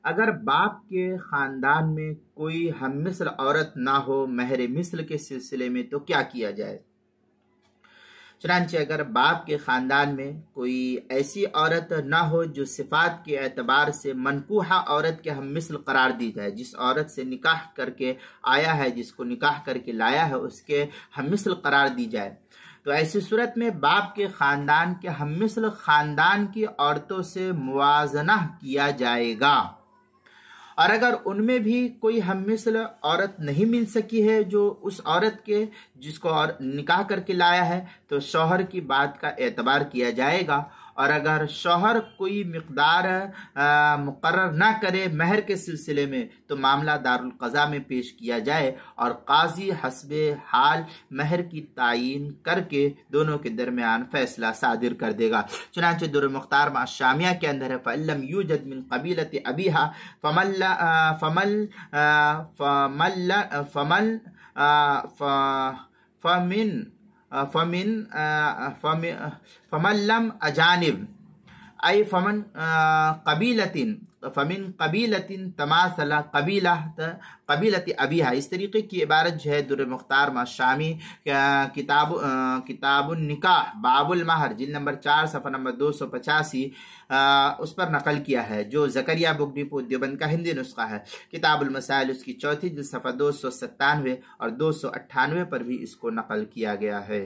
اگر باپ کے خاندان میں کوئی ہم مثل عورت نہ ہو مہر مثل کے سلسلے میں تو کیا کیا جائے؟ چنانچہ اگر باپ کے خاندان میں کوئی ایسی عورت نہ ہو جو صفات کے اعتبار سے منکوحہ عورت کے ہم مثل قرار دی جائے، جس عورت سے نکاح کر کے آیا ہے، جس کو نکاح کر کے لایا ہے، اس کے ہم مثل قرار دی جائے، تو ایسی صورت میں باپ کے خاندان کے ہم مثل خاندان کی عورتوں سے موازنہ کیا جائے گا۔ اور اگر ان میں بھی کوئی ہم مثل عورت نہیں مل سکی ہے جو اس عورت کے جس کو نکاح کر کے لایا ہے، تو شوہر کی بات کا اعتبار کیا جائے گا، اور اگر شوہر کوئی مقدار مقرر نہ کرے مہر کے سلسلے میں تو معاملہ دارالقضاء میں پیش کیا جائے، اور قاضی حسب حال مہر کی تعیین کر کے دونوں کے درمیان فیصلہ صادر کر دے گا۔ چنانچہ در المختار مع الشامیہ کے اندر ہے فَإِن لَّمْ يُوجَدْ مِن قَبِيلَةِ أَبِيهَا فمن لم أجانب أي فمن قبيلة تماثل قبيلة أبيها، اس طریقے کی عبارت جو ہے در مختار مع الشامی کتاب النکاح باب المہر جلد نمبر 4 صفحہ نمبر 285 اس پر نقل کیا ہے، جو زکریا بک ڈپو دیوبند کا ہندی نسخہ ہے۔ کتاب المسائل اس کی چوتھی جلد صفحہ 297 اور 298 پر بھی اس کو نقل کیا گیا ہے۔